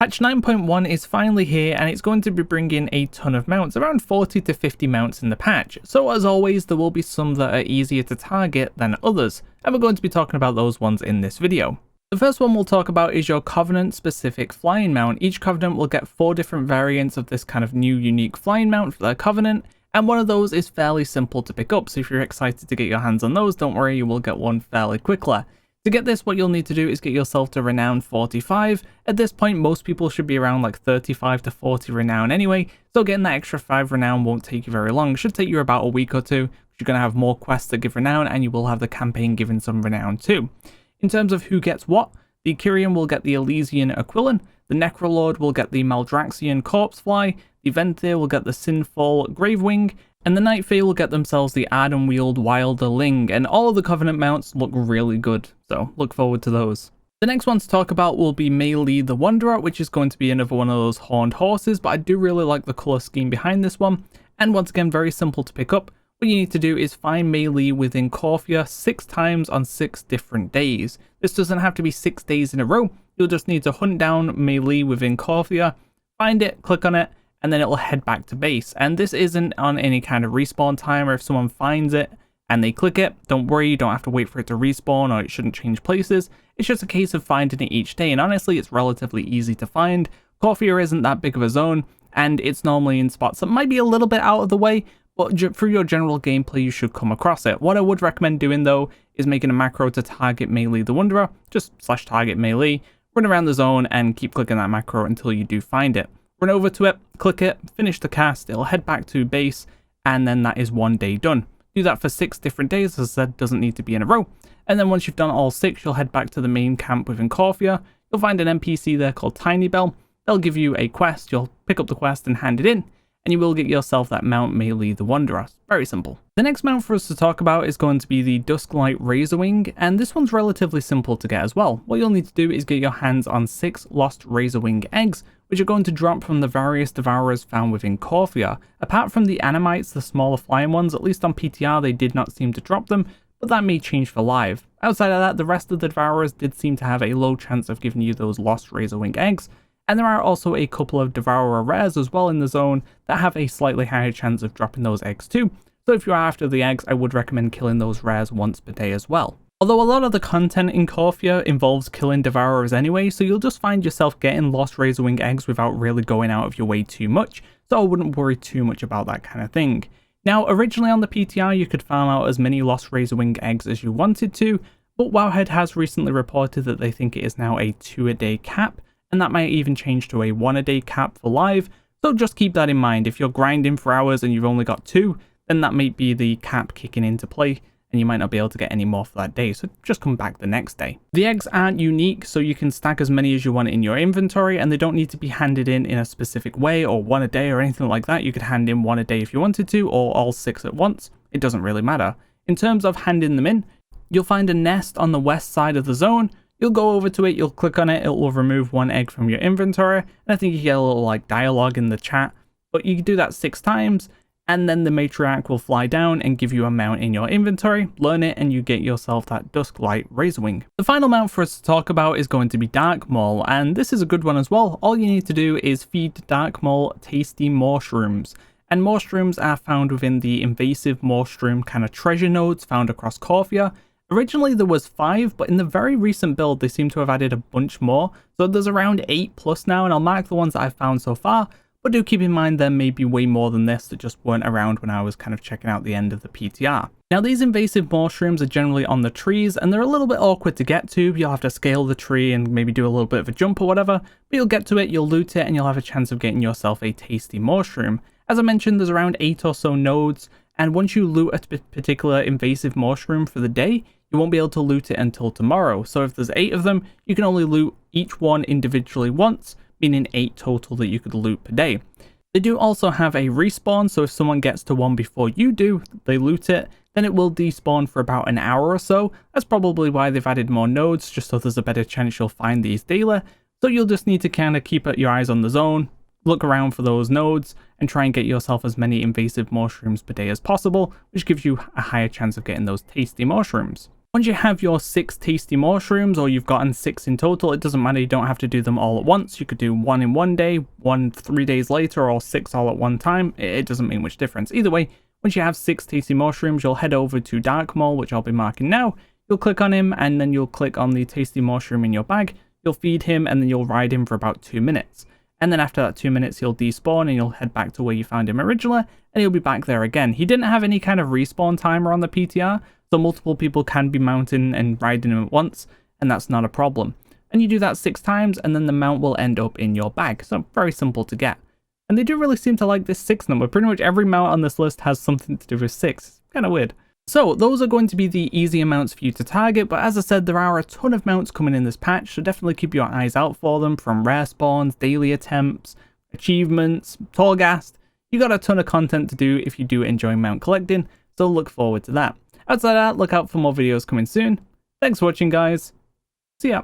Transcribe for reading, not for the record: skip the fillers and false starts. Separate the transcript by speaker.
Speaker 1: Patch 9.1 is finally here and it's going to be bringing a ton of mounts, around 40 to 50 mounts in the patch. So as always, there will be some that are easier to target than others, and we're going to be talking about those ones in this video. The first one we'll talk about is your Covenant specific flying mount. Each Covenant will get 4 different variants of this kind of new unique flying mount for their Covenant, and one of those is fairly simple to pick up, so if you're excited to get your hands on those, don't worry, you will get one fairly quickly. To get this, what you'll need to do is get yourself to Renown 45. At this point, most people should be around like 35 to 40 Renown anyway, so getting that extra 5 Renown won't take you very long. It should take you about a week or two, because you're going to have more quests that give Renown, and you will have the campaign giving some Renown too. In terms of who gets what, the Kyrian will get the Elysian Aquilon, the Necrolord will get the Maldraxian Corpsefly, the Ventir will get the Sinful Gravewing, and the Night Fae will get themselves the Ardenweald Wilderling, and all of the Covenant mounts look really good, so look forward to those. The next one to talk about will be Melee the Wanderer, which is going to be another one of those horned horses, but I do really like the colour scheme behind this one, and once again very simple to pick up. What you need to do is find Melee within Corfia 6 times on 6 different days. This doesn't have to be 6 days in a row, you'll just need to hunt down Melee within Corfia, find it, click on it, and then it'll head back to base. And this isn't on any kind of respawn timer. If someone finds it and they click it, don't worry, you don't have to wait for it to respawn, or it shouldn't change places. It's just a case of finding it each day, and honestly it's relatively easy to find. Corfia isn't that big of a zone, and it's normally in spots that might be a little bit out of the way, but through your general gameplay you should come across it. What I would recommend doing though is making a macro to target Melee the Wanderer, just /target Melee, run around the zone and keep clicking that macro until you do find it. Run over to it, click it, finish the cast, it'll head back to base, and then that is 1 day done. Do that for 6 different days, as I said, doesn't need to be in a row. And then once you've done all 6, you'll head back to the main camp within Corfia. You'll find an NPC there called Tiny Bell. They'll give you a quest, you'll pick up the quest and hand it in, and you will get yourself that mount Melee the Wanderer. Very simple. The next mount for us to talk about is going to be the Dusklight Razorwing, and this one's relatively simple to get as well. What you'll need to do is get your hands on 6 Lost Razorwing eggs, which are going to drop from the various Devourers found within Corfia. Apart from the Animites, the smaller flying ones, at least on PTR they did not seem to drop them, but that may change for live. Outside of that, the rest of the Devourers did seem to have a low chance of giving you those Lost Razorwing eggs, and there are also a couple of Devourer rares as well in the zone that have a slightly higher chance of dropping those eggs too. So if you are after the eggs, I would recommend killing those rares once per day as well. Although a lot of the content in Corfia involves killing Devourers anyway, so you'll just find yourself getting Lost Razorwing eggs without really going out of your way too much, so I wouldn't worry too much about that kind of thing. Now, originally on the PTR you could farm out as many Lost Razorwing eggs as you wanted to, but Wowhead has recently reported that they think it is now a 2 a day cap, and that might even change to a 1 a day cap for live, so just keep that in mind. If you're grinding for hours and you've only got 2, then that might be the cap kicking into play, and you might not be able to get any more for that day, so just come back the next day. The eggs aren't unique, so you can stack as many as you want in your inventory, and they don't need to be handed in a specific way, or 1 a day or anything like that. You could hand in 1 a day if you wanted to, or all 6 at once. It doesn't really matter. In terms of handing them in, you'll find a nest on the west side of the zone. You'll go over to it, you'll click on it, it will remove 1 egg from your inventory, and I think you get a little like dialogue in the chat, but you can do that 6 times, and then the matriarch will fly down and give you a mount in your inventory, learn it, and you get yourself that Dusklight Razorwing. The final mount for us to talk about is going to be Dark Maul, and this is a good one as well. All you need to do is feed Dark Maul tasty mushrooms, and mushrooms are found within the invasive mushroom kind of treasure nodes found across Corfia. Originally there was 5, but in the very recent build they seem to have added a bunch more, so there's around 8 plus now, and I'll mark the ones that I've found so far, but do keep in mind there may be way more than this that just weren't around when I was kind of checking out the end of the PTR. Now these invasive mushrooms are generally on the trees, and they're a little bit awkward to get to. You'll have to scale the tree and maybe do a little bit of a jump or whatever, but you'll get to it, you'll loot it, and you'll have a chance of getting yourself a tasty mushroom. As I mentioned, there's around 8 or so nodes, and once you loot a particular invasive mushroom for the day, you won't be able to loot it until tomorrow. So if there's 8 of them, you can only loot each one individually once, meaning 8 total that you could loot per day. They do also have a respawn, so if someone gets to one before you do, they loot it, then it will despawn for about an hour or so. That's probably why they've added more nodes, just so there's a better chance you'll find these daily. So you'll just need to kind of keep your eyes on the zone, look around for those nodes, and try and get yourself as many invasive mushrooms per day as possible, which gives you a higher chance of getting those tasty mushrooms. Once you have your 6 tasty mushrooms, or you've gotten 6 in total, it doesn't matter, you don't have to do them all at once. You could do 1 in one day, 1 3 days later, or 6 all at one time. It doesn't make much difference. Either way, once you have 6 tasty mushrooms, you'll head over to Dark Maul, which I'll be marking now. You'll click on him, and then you'll click on the tasty mushroom in your bag. You'll feed him, and then you'll ride him for about 2 minutes. And then after that 2 minutes, he'll despawn, and you'll head back to where you found him originally, and he'll be back there again. He didn't have any kind of respawn timer on the PTR, so multiple people can be mounting and riding him at once, and that's not a problem. And you do that 6 times, and then the mount will end up in your bag, so very simple to get. And they do really seem to like this 6 number. Pretty much every mount on this list has something to do with 6. It's kind of weird. So those are going to be the easy amounts for you to target, but as I said, there are a ton of mounts coming in this patch, so definitely keep your eyes out for them, from rare spawns, daily attempts, achievements, Torghast. You got a ton of content to do if you do enjoy mount collecting, so look forward to that. Outside of that, look out for more videos coming soon. Thanks for watching, guys. See ya.